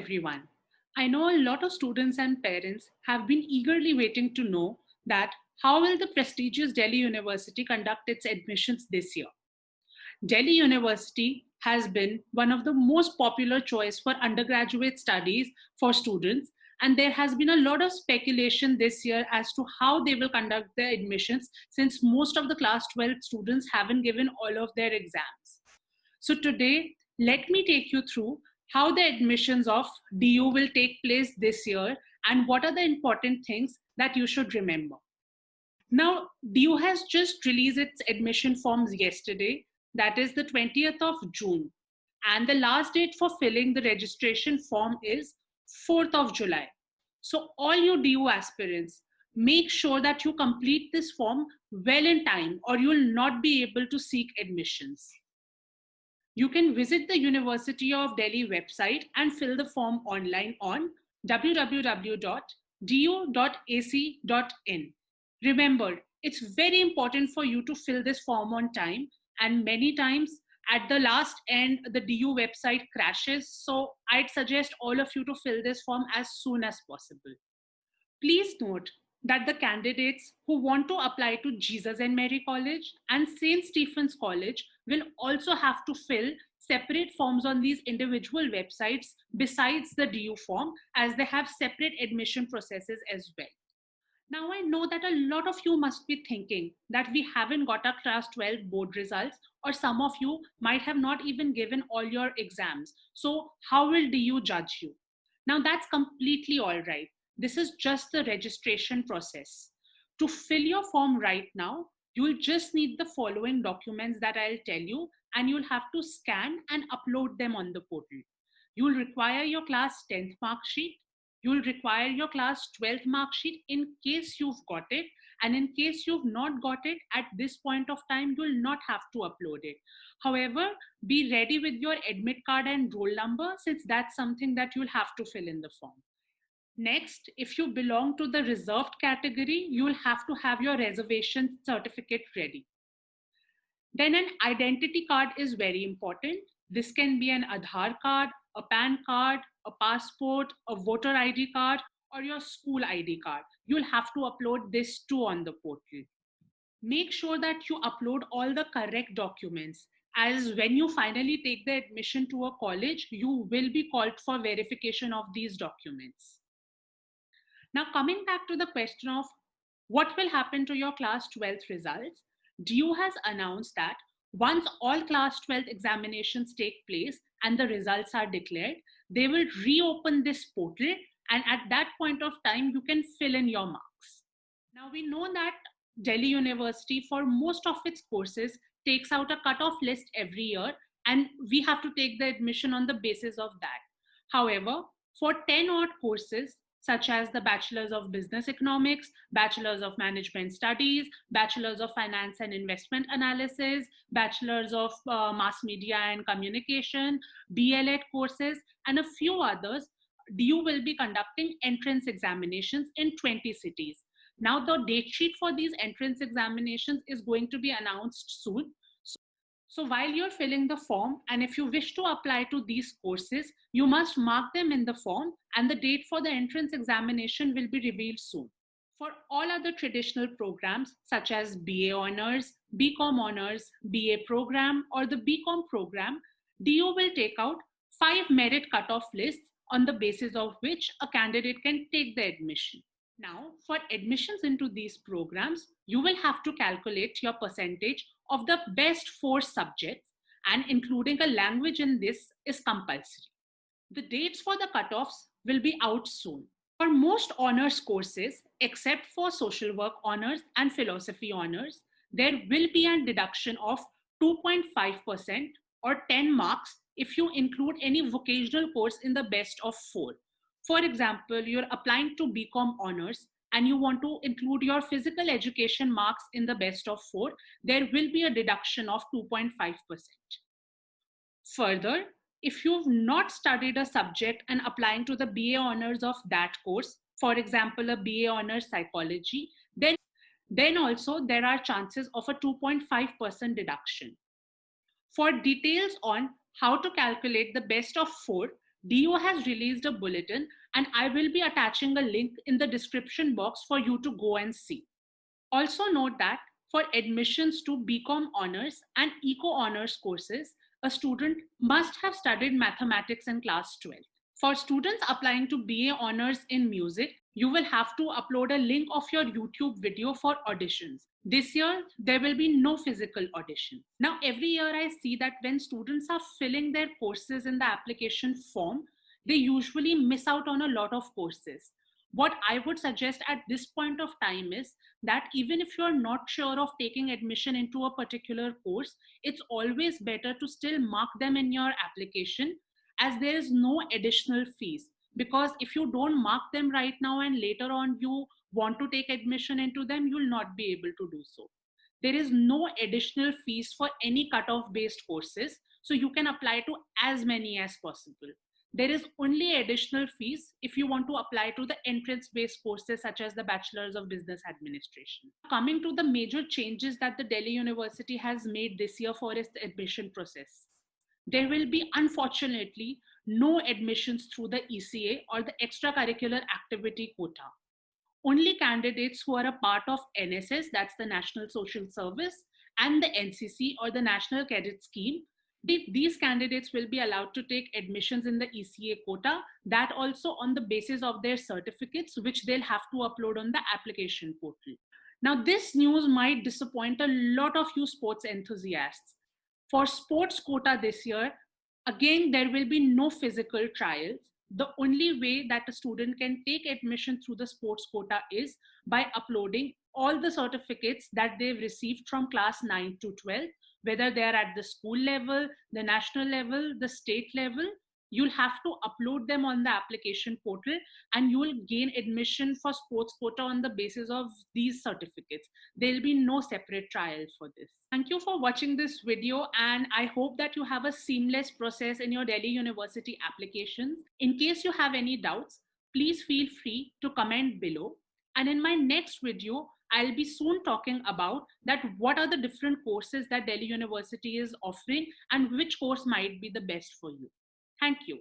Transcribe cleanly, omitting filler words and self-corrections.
everyone. I know a lot of students and parents have been eagerly waiting to know that how will the prestigious Delhi University conduct its admissions this year. Delhi University has been one of the most popular choice for undergraduate studies for students, and there has been a lot of speculation this year as to how they will conduct their admissions since most of the class 12 students haven't given all of their exams. So today, let me take you through how the admissions of DU will take place this year and what are the important things that you should remember. Now, DU has just released its admission forms yesterday, that is the 20th of June. And the last date for filling the registration form is 4th of July. So, all you DU aspirants, make sure that you complete this form well in time or you will not be able to seek admissions. You can visit the University of Delhi website and fill the form online on www.du.ac.in. Remember, it's very important for you to fill this form on time, and many times at the last end, the DU website crashes. So I'd suggest all of you to fill this form as soon as possible. Please note that the candidates who want to apply to Jesus and Mary College and St. Stephen's College will also have to fill separate forms on these individual websites besides the DU form, as they have separate admission processes as well. Now, I know that a lot of you must be thinking that we haven't got our class 12 board results, or some of you might have not even given all your exams. So how will DU judge you? Now, that's completely all right. This is just the registration process. To fill your form right now, you'll just need the following documents that I'll tell you, and you'll have to scan and upload them on the portal. You'll require your class 10th mark sheet. You'll require your class 12th mark sheet in case you've got it. And in case you've not got it at this point of time, you'll not have to upload it. However, be ready with your admit card and roll number, since that's something that you'll have to fill in the form. Next, if you belong to the reserved category, you will have to have your reservation certificate ready. Then an identity card is very important. This can be an Aadhaar card, a PAN card, a passport, a voter ID card, or your school ID card. You'll have to upload this too on the portal. Make sure that you upload all the correct documents, as when you finally take the admission to a college, you will be called for verification of these documents. Now, coming back to the question of what will happen to your class 12th results, DU has announced that once all class 12th examinations take place and the results are declared, they will reopen this portal, and at that point of time, you can fill in your marks. Now, we know that Delhi University, for most of its courses, takes out a cutoff list every year, and we have to take the admission on the basis of that. However, for 10 odd courses, such as the Bachelor's of Business Economics, Bachelor's of Management Studies, Bachelor's of Finance and Investment Analysis, Bachelor's of Mass Media and Communication, DLED courses, and a few others, DU will be conducting entrance examinations in 20 cities. Now, the date sheet for these entrance examinations is going to be announced soon. So while you're filling the form, and if you wish to apply to these courses, you must mark them in the form, and the date for the entrance examination will be revealed soon. For all other traditional programs, such as BA Honors, BCom Honors, BA Program, or the BCom program, DU will take out 5 merit cutoff lists on the basis of which a candidate can take the admission. Now, for admissions into these programs, you will have to calculate your percentage of the best 4 subjects, and including a language in this is compulsory. The dates for the cutoffs will be out soon. For most honors courses, except for social work honors and philosophy honors, there will be a deduction of 2.5% or 10 marks if you include any vocational course in the best of 4. For example, you're applying to BCom honors and you want to include your physical education marks in the best of 4, there will be a deduction of 2.5%. Further, if you've not studied a subject and applying to the BA honors of that course, for example, a BA honors psychology, then also there are chances of a 2.5% deduction. For details on how to calculate the best of 4, DO has released a bulletin, and I will be attaching a link in the description box for you to go and see. Also note that for admissions to BCom honors and Eco honors courses, a student must have studied mathematics in class 12. For students applying to BA honors in music, you will have to upload a link of your YouTube video for auditions. This year, there will be no physical audition. Now, every year I see that when students are filling their courses in the application form, they usually miss out on a lot of courses. What I would suggest at this point of time is that even if you're not sure of taking admission into a particular course, it's always better to still mark them in your application, as there is no additional fees. Because if you don't mark them right now and later on you want to take admission into them, you'll not be able to do so. There is no additional fees for any cutoff based courses, so you can apply to as many as possible. There is only additional fees if you want to apply to the entrance based courses such as the Bachelor's of Business Administration. Coming to the major changes that the Delhi University has made this year for its admission process. There will be, unfortunately, no admissions through the ECA or the extracurricular activity quota. Only candidates who are a part of NSS, that's the National Social Service, and the NCC or the National Cadet Scheme, these candidates will be allowed to take admissions in the ECA quota, that also on the basis of their certificates, which they'll have to upload on the application portal. Now, this news might disappoint a lot of you sports enthusiasts. For sports quota this year, again, there will be no physical trials. The only way that a student can take admission through the sports quota is by uploading all the certificates that they've received from class 9 to 12, whether they are at the school level, the national level, the state level. You'll have to upload them on the application portal and you will gain admission for sports quota on the basis of these certificates. There'll be no separate trial for this. Thank you for watching this video, and I hope that you have a seamless process in your Delhi University applications. In case you have any doubts, please feel free to comment below. And in my next video, I'll be soon talking about that what are the different courses that Delhi University is offering and which course might be the best for you. Thank you.